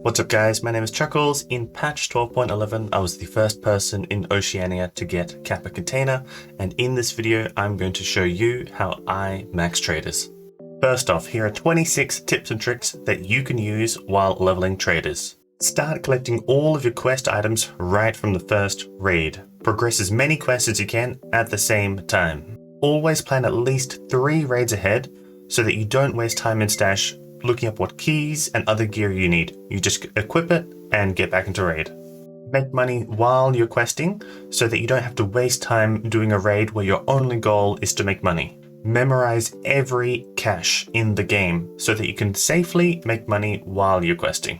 What's up guys, my name is Chuckles. In patch 12.11 I was the first person in Oceania to get Kappa container, and in this video I'm going to show you how I max traders. First off, here are 26 tips and tricks that you can use while leveling traders. Start collecting all of your quest items right from the first raid. Progress as many quests as you can at the same time. Always plan at least 3 raids ahead so that you don't waste time in stash looking up what keys and other gear you need. You just equip it and get back into raid. Make money while you're questing so that you don't have to waste time doing a raid where your only goal is to make money. Memorize every cache in the game so that you can safely make money while you're questing.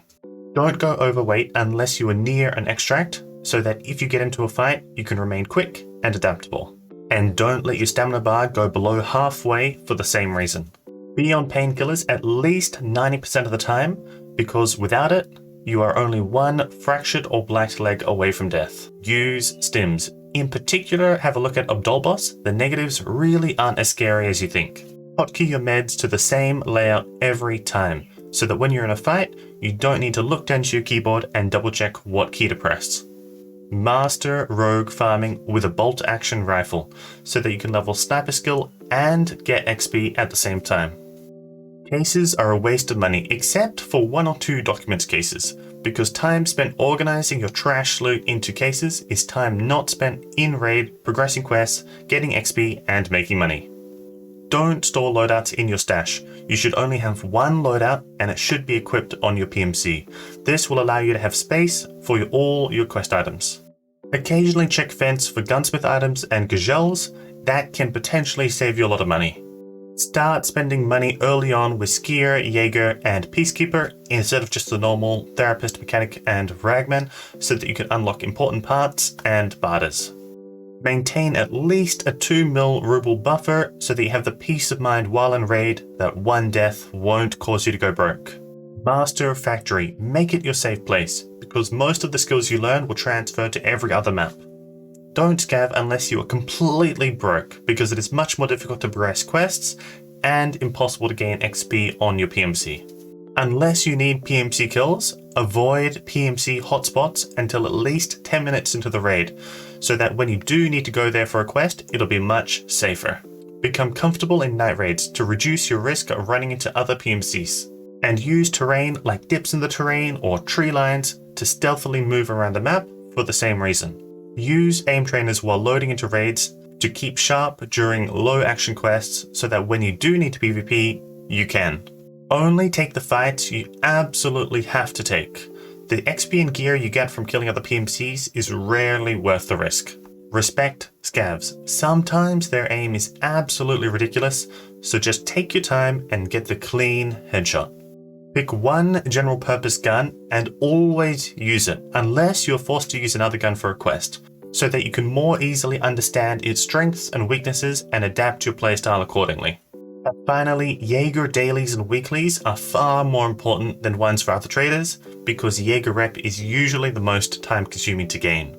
Don't go overweight unless you are near an extract so that if you get into a fight, you can remain quick and adaptable. And don't let your stamina bar go below halfway for the same reason. Be on painkillers at least 90% of the time, because without it, you are only one fractured or black leg away from death. Use Stims. In particular, have a look at Abdolboss. The negatives really aren't as scary as you think. Hotkey your meds to the same layout every time, so that when you're in a fight, you don't need to look down to your keyboard and double check what key to press. Master rogue farming with a bolt action rifle, so that you can level sniper skill and get XP at the same time. Cases are a waste of money, except for 1 or 2 documents cases, because time spent organizing your trash loot into cases is time not spent in raid, progressing quests, getting XP, and making money. Don't store loadouts in your stash. You should only have 1 loadout and it should be equipped on your PMC. This will allow you to have space for all your quest items. Occasionally check fence for gunsmith items and gazelles. That can potentially save you a lot of money. Start spending money early on with Skier, Jaeger, and Peacekeeper instead of just the normal Therapist, Mechanic, and Ragman so that you can unlock important parts and barters. Maintain at least a 2 mil ruble buffer so that you have the peace of mind while in raid that 1 death won't cause you to go broke. Master Factory. Make it your safe place, because most of the skills you learn will transfer to every other map. Don't scav unless you are completely broke, because it is much more difficult to progress quests and impossible to gain XP on your PMC. Unless you need PMC kills, avoid PMC hotspots until at least 10 minutes into the raid, so that when you do need to go there for a quest, it'll be much safer. Become comfortable in night raids to reduce your risk of running into other PMCs. And use terrain like dips in the terrain or tree lines to stealthily move around the map for the same reason. Use aim trainers while loading into raids to keep sharp during low action quests so that when you do need to PvP, you can. Only take the fights you absolutely have to take. The XP and gear you get from killing other PMCs is rarely worth the risk. Respect scavs. Sometimes their aim is absolutely ridiculous, so just take your time and get the clean headshot. Pick 1 general purpose gun and always use it, unless you're forced to use another gun for a quest, so that you can more easily understand its strengths and weaknesses and adapt your playstyle accordingly. And finally, Jaeger dailies and weeklies are far more important than ones for other traders, because Jaeger rep is usually the most time consuming to gain.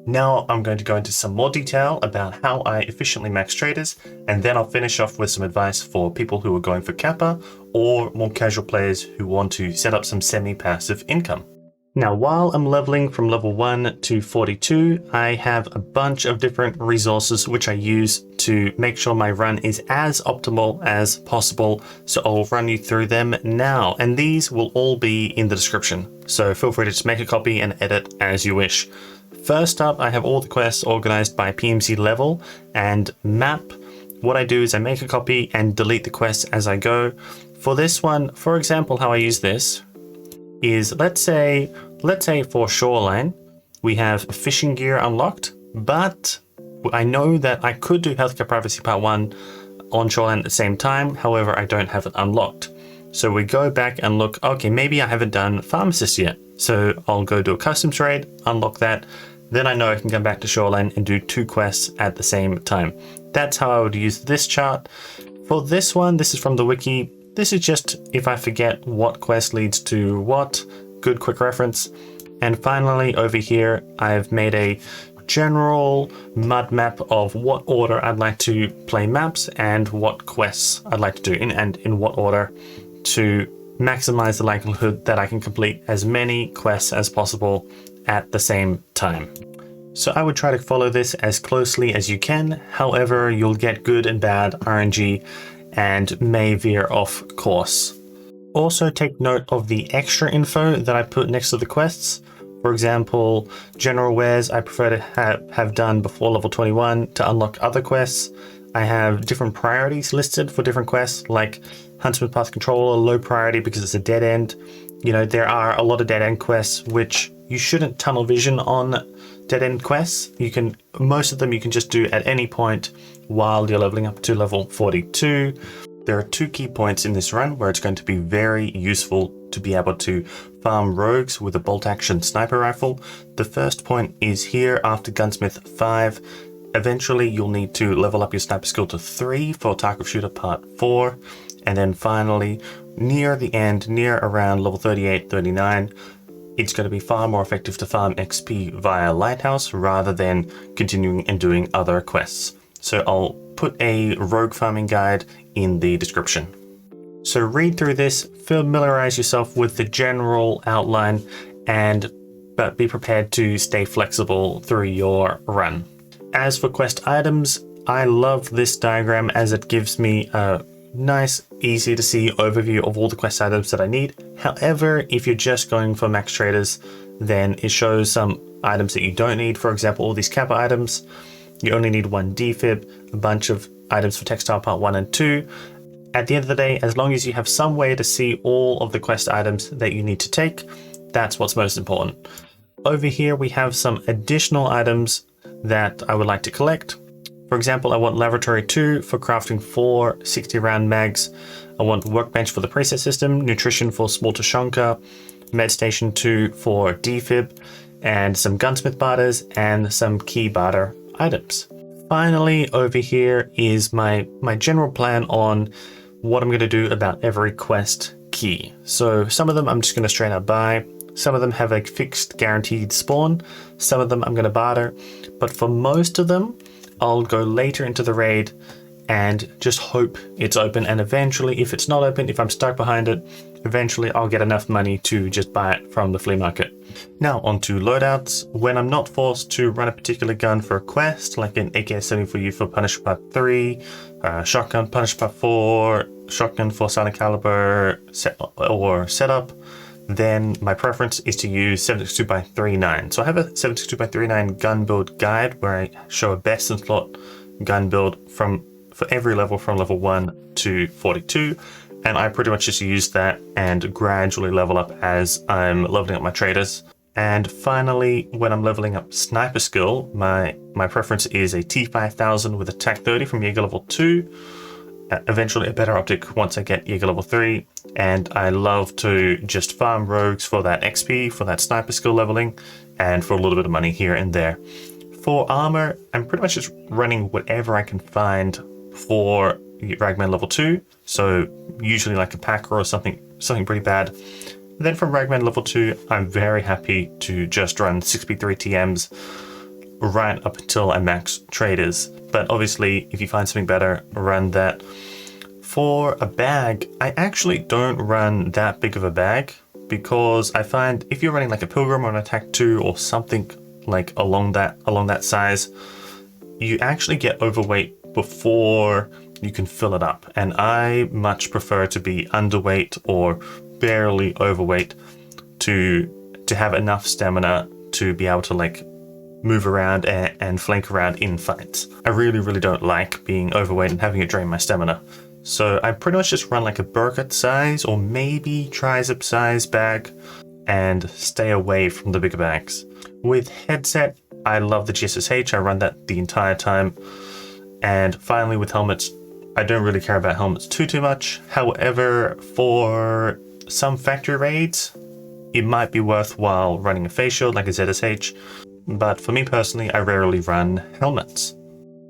Now I'm going to go into some more detail about how I efficiently max traders, and then I'll finish off with some advice for people who are going for Kappa or more casual players who want to set up some semi-passive income. Now, while I'm leveling from level 1 to 42, I have a bunch of different resources which I use to make sure my run is as optimal as possible. So I'll run you through them now, and these will all be in the description. So feel free to just make a copy and edit as you wish. First up, I have all the quests organized by PMC level and map. What I do is I make a copy and delete the quests as I go. For this one, for example, how I use this is, let's say for Shoreline, we have fishing gear unlocked, but I know that I could do Healthcare Privacy Part 1 on Shoreline at the same time. However, I don't have it unlocked. So we go back and look, okay, maybe I haven't done Pharmacist yet. So I'll go do a customs raid, unlock that. Then I know I can come back to Shoreline and do 2 quests at the same time. That's how I would use this chart. For this one, this is from the wiki. This is just if I forget what quest leads to what, good quick reference. And finally over here, I've made a general mud map of what order I'd like to play maps and what quests I'd like to do and in what order to maximize the likelihood that I can complete as many quests as possible at the same time. So I would try to follow this as closely as you can. However, you'll get good and bad RNG and may veer off course. Also take note of the extra info that I put next to the quests. For example, general wares I prefer to have done before level 21 to unlock other quests. I have different priorities listed for different quests, like Huntsman Path Controller, low priority because it's a dead end. You know, there are a lot of dead end quests which you shouldn't tunnel vision on dead end quests. Most of them you can just do at any point while you're leveling up to level 42. There are 2 key points in this run where it's going to be very useful to be able to farm rogues with a bolt action sniper rifle. The first point is here after Gunsmith 5. Eventually you'll need to level up your sniper skill to 3 for Tarkov Shooter Part 4. And then finally, near the end, near around level 38, 39, it's going to be far more effective to farm XP via Lighthouse rather than continuing and doing other quests. So I'll put a rogue farming guide in the description. So read through this, familiarize yourself with the general outline, but be prepared to stay flexible through your run. As for quest items, I love this diagram as it gives me a nice, easy to see overview of all the quest items that I need. However, if you're just going for max traders, then it shows some items that you don't need. For example, all these Kappa items, you only need 1 defib, a bunch of items for textile part 1 and 2. At the end of the day, as long as you have some way to see all of the quest items that you need to take, that's what's most important. Over here, we have some additional items that I would like to collect. For example, I want Laboratory 2 for crafting 4 60 round mags. I want Workbench for the preset system, Nutrition for Small Tushonka, Med Station 2 for defib, and some Gunsmith barters and some key barter items. Finally, over here is my general plan on what I'm going to do about every quest key. So some of them I'm just going to straight up buy. Some of them have a fixed guaranteed spawn. Some of them I'm going to barter. But for most of them, I'll go later into the raid and just hope it's open. And eventually, if it's not open, if I'm stuck behind it, eventually I'll get enough money to just buy it from the flea market. Now onto loadouts. When I'm not forced to run a particular gun for a quest, like an AK-74U for Punisher Part 3, shotgun Punisher Part 4, shotgun for Silent Caliber or setup, then my preference is to use 762x39. So I have a 762x39 gun build guide where I show a best in slot gun build for every level from level 1 to 42. And I pretty much just use that and gradually level up as I'm leveling up my traders. And finally, when I'm leveling up sniper skill, my preference is a T5000 with a TAC 30 from Jaeger level 2. Eventually a better optic once I get Jaeger level 3. And I love to just farm rogues for that XP, for that sniper skill leveling, and for a little bit of money here and there. For armor, I'm pretty much just running whatever I can find for Ragman level 2. So usually like a Packer or something pretty bad. And then from Ragman level 2, I'm very happy to just run 6p3 TMs right up until I max traders. But obviously, if you find something better, run that. For a bag, I actually don't run that big of a bag because I find if you're running like a Pilgrim or an Attack 2 or something like along that size, you actually get overweight before you can fill it up. And I much prefer to be underweight or barely overweight to have enough stamina to be able to like move around and flank around in fights. I really don't like being overweight and having it drain my stamina. So I pretty much just run like a Burkett size or maybe tricep size bag and stay away from the bigger bags. With headset, I love the GSSH. I run that the entire time. And finally with helmets, I don't really care about helmets too much. However, for some factory raids, it might be worthwhile running a face shield like a ZSH. But for me personally, I rarely run helmets.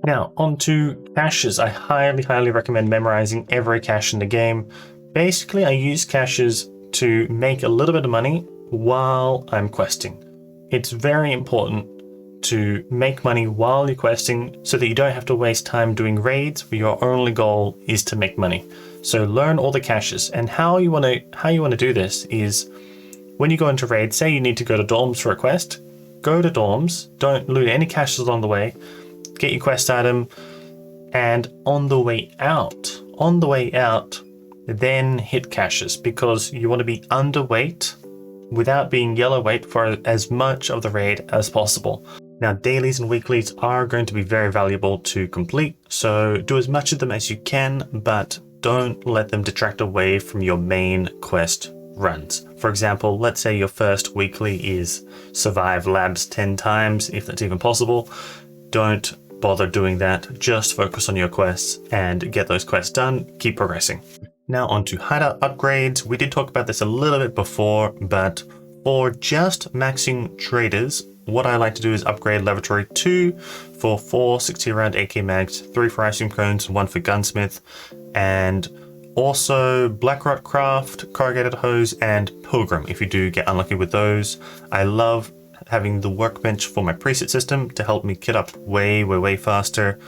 Now, onto caches. I highly recommend memorizing every cache in the game. Basically, I use caches to make a little bit of money while I'm questing. It's very important to make money while you're questing so that you don't have to waste time doing raids where your only goal is to make money. So learn all the caches, and how you want to do this is when you go into raid, say you need to go to dorms for a quest, go to dorms, don't loot any caches along the way, get your quest item, and on the way out, then hit caches, because you want to be underweight without being yellow weight for as much of the raid as possible. Now, dailies and weeklies are going to be very valuable to complete, so do as much of them as you can, but don't let them detract away from your main quest runs. For example, let's say your first weekly is survive labs 10 times, if that's even possible. Don't bother doing that, just focus on your quests and get those quests done, keep progressing. Now on to hideout upgrades. We did talk about this a little bit before, but for just maxing traders, what I like to do is upgrade Laboratory 2 for 4 60 round AK mags, 3 for ice cream cones, 1 for gunsmith, and also Blackrot Craft, Corrugated Hose, and Pilgrim if you do get unlucky with those. I love having the workbench for my preset system to help me kit up way faster.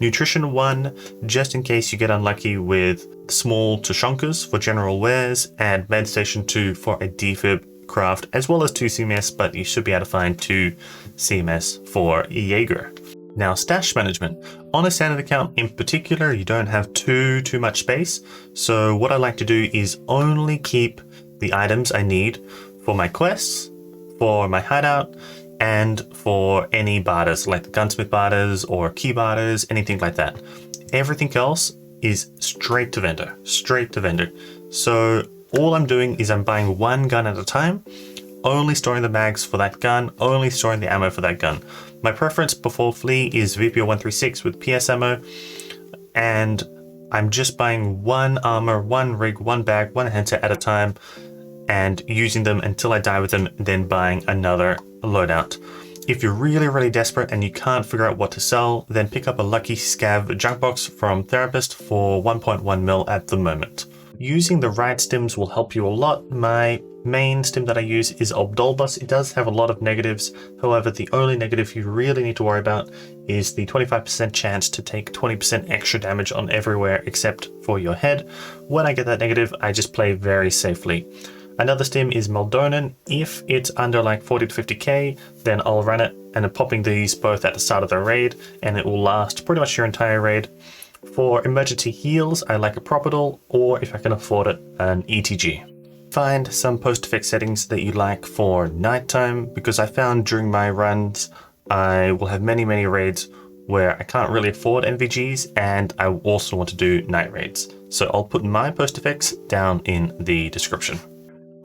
Nutrition 1, just in case you get unlucky with small Tushonkas for general wares, and Med Station 2 for a defib craft, as well as 2 CMS, but you should be able to find 2 CMS for Jaeger. Now, stash management. On a standard account in particular, you don't have too much space. So what I like to do is only keep the items I need for my quests, for my hideout, and for any barters, like the gunsmith barters or key barters, anything like that. Everything else is straight to vendor. So all I'm doing is I'm buying one gun at a time, only storing the mags for that gun, only storing the ammo for that gun. My preference before Flea is VPO 136 with PS ammo, and I'm just buying one armor, one rig, one bag, one handset at a time, and using them until I die with them, then buying another loadout. If you're really desperate and you can't figure out what to sell, then pick up a lucky scav junk box from Therapist for 1.1 mil at the moment. Using the right stims will help you a lot. My main stim that I use is Obdolbus. It does have a lot of negatives. However, the only negative you really need to worry about is the 25% chance to take 20% extra damage on everywhere except for your head. When I get that negative, I just play very safely. Another stim is Maldonan. If it's under like 40 to 50k, then I'll run it and I'm popping these both at the start of the raid, and it will last pretty much your entire raid. For emergency heals, I like a Propadol, or if I can afford it, an ETG. Find some post-effect settings that you like for nighttime, because I found during my runs, I will have many raids where I can't really afford NVGs, and I also want to do night raids. So I'll put my post-effects down in the description.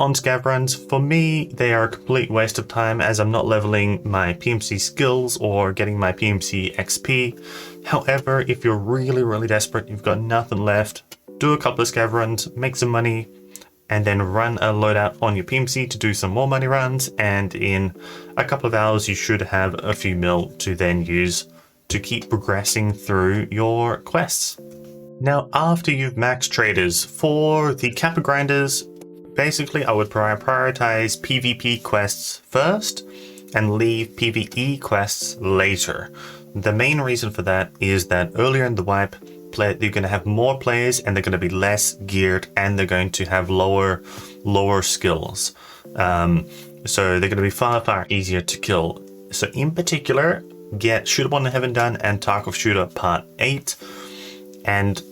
On Scav Runs, for me, they are a complete waste of time as I'm not leveling my PMC skills or getting my PMC XP. However, if you're really desperate, you've got nothing left, do a couple of Scav Runs, make some money, and then run a loadout on your PMC to do some more money runs, and in a couple of hours you should have a few mil to then use to keep progressing through your quests. Now, after you've maxed traders, for the Kappa grinders, basically I would prioritize PvP quests first and leave PvE quests later. The main reason for that is that earlier in the wipe, you're going to have more players and they're going to be less geared, and they're going to have lower skills. So they're going to be far easier to kill. So in particular, get Shooter Born in Heaven done and Tarkov Shooter Part 8, and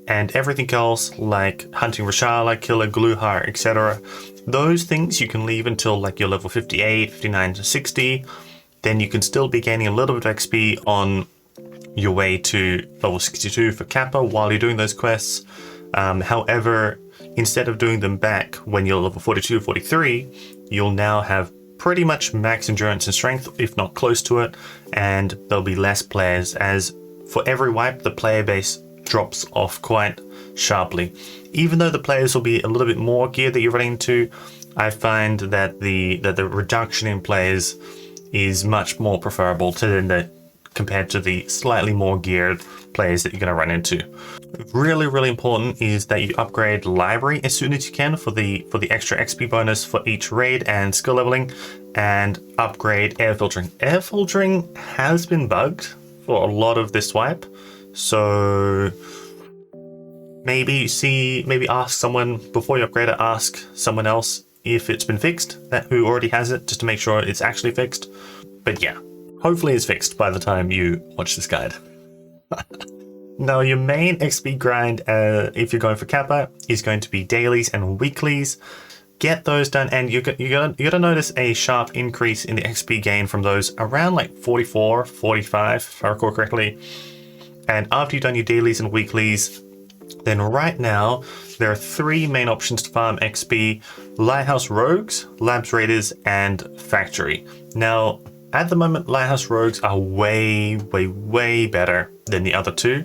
everything else like Hunting Rashala, Killer, Gluhar, etc. Those things you can leave until like your level 58, 59 to 60. Then you can still be gaining a little bit of XP on your way to level 62 for Kappa while you're doing those quests. However, instead of doing them back when you're level 42, 43, you'll now have pretty much max endurance and strength, if not close to it, and there'll be less players, as for every wipe, the player base drops off quite sharply. Even though the players will be a little bit more geared that you're running into, I find that the reduction in players is much more preferable to compared to the slightly more geared players that you're going to run into. Really important is that you upgrade library as soon as you can for the extra XP bonus for each raid and skill leveling, and upgrade air filtering. Air filtering has been bugged for a lot of this wipe, so maybe ask someone before you upgrade it, ask someone else if it's been fixed, who already has it, just to make sure it's actually fixed. But yeah, hopefully it's fixed by the time you watch this guide. Now, your main XP grind, if you're going for Kappa, is going to be dailies and weeklies. Get those done, and you're gonna notice a sharp increase in the XP gain from those around like 44, 45, if I recall correctly. And after you've done your dailies and weeklies, then right now there are 3 main options to farm XP: Lighthouse Rogues, Labs Raiders, and Factory. Now, at the moment, Lighthouse Rogues are way better than the other 2.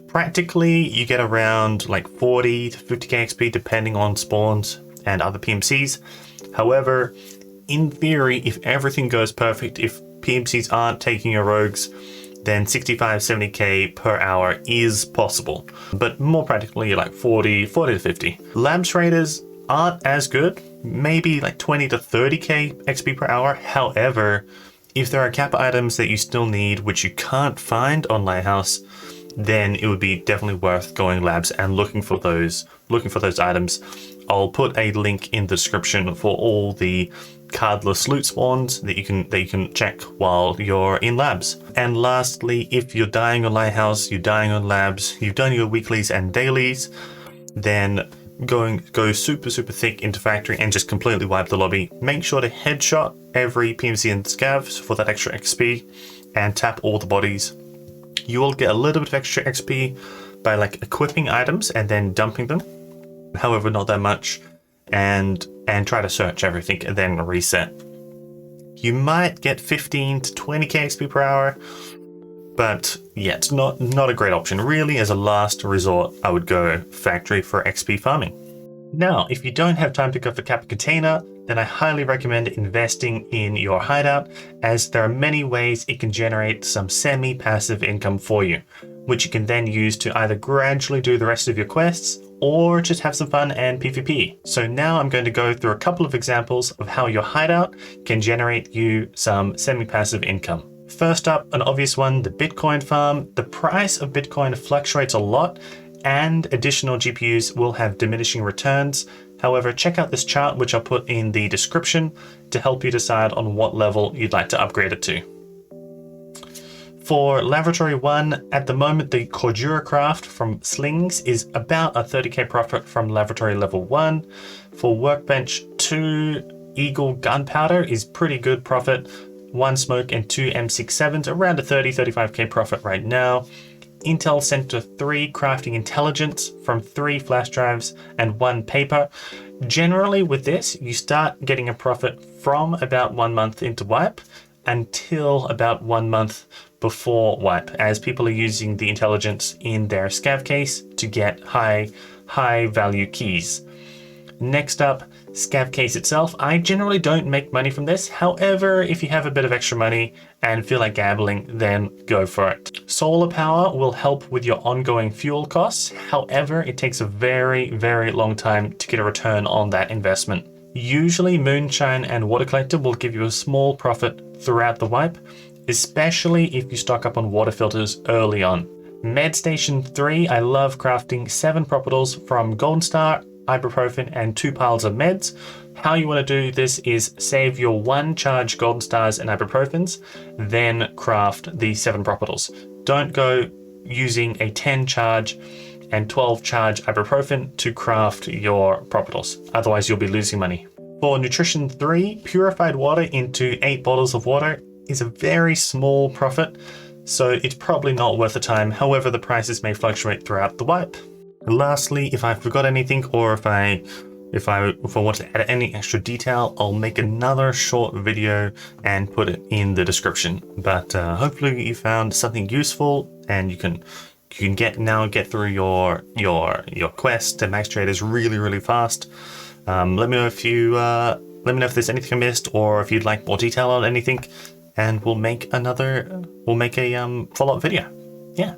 Practically, you get around like 40 to 50k XP depending on spawns and other PMCs. However, in theory, if everything goes perfect, if PMCs aren't taking your rogues, then 65, 70k per hour is possible. But more practically, like 40 to 50. Labs Raiders aren't as good, maybe like 20 to 30k XP per hour. However, if there are Kappa items that you still need, which you can't find on Lighthouse, then it would be definitely worth going labs and looking for those items. I'll put a link in the description for all the cardless loot spawns that you can check while you're in labs. And lastly, if you're dying on Lighthouse, you're dying on labs, you've done your weeklies and dailies, then go super thick into Factory and just completely wipe the lobby. Make sure to headshot every PMC and Scavs for that extra XP and tap all the bodies. You will get a little bit of extra XP by like equipping items and then dumping them. However, not that much. And try to search everything and then reset. You might get 15 to 20k XP per hour, but yeah, it's not a great option. Really, as a last resort, I would go Factory for XP farming. Now, if you don't have time to go for Kappa Container, then I highly recommend investing in your hideout, as there are many ways it can generate some semi-passive income for you, which you can then use to either gradually do the rest of your quests or just have some fun and PvP. So now I'm going to go through a couple of examples of how your hideout can generate you some semi-passive income. First up, an obvious one, the Bitcoin farm. The price of Bitcoin fluctuates a lot, and additional GPUs will have diminishing returns. However, check out this chart, which I'll put in the description, to help you decide on what level you'd like to upgrade it to. For Laboratory 1, at the moment, the Cordura craft from Slings is about a 30k profit from Laboratory level 1. For Workbench 2, Eagle Gunpowder is pretty good profit. 1 Smoke and 2 M67s, around a 30-35k profit right now. Intel Center 3 Crafting Intelligence from 3 flash drives and 1 paper. Generally with this, you start getting a profit from about 1 month into wipe until about 1 month before wipe, as people are using the intelligence in their scav case to get high value keys. Next up, scav case itself. I generally don't make money from this. However, if you have a bit of extra money and feel like gambling, then go for it. Solar power will help with your ongoing fuel costs. However, it takes a very long time to get a return on that investment. Usually moonshine and water collector will give you a small profit throughout the wipe, especially if you stock up on water filters early on. Med Station 3, I love crafting 7 propitals from Golden Star, ibuprofen, and 2 piles of meds. How you want to do this is save your 1 charge Golden Stars and ibuprofens, then craft the 7 propitals. Don't go using a 10 charge and 12 charge ibuprofen to craft your propitals, otherwise you'll be losing money. For Nutrition 3, purified water into 8 bottles of water is a very small profit, so it's probably not worth the time. However, the prices may fluctuate throughout the wipe. And lastly, if I forgot anything, or if I want to add any extra detail, I'll make another short video and put it in the description. But hopefully you found something useful, and you can get through your quest to max traders really fast. Let me know if there's anything I missed, or if you'd like more detail on anything, and we'll make a follow-up video. Yeah.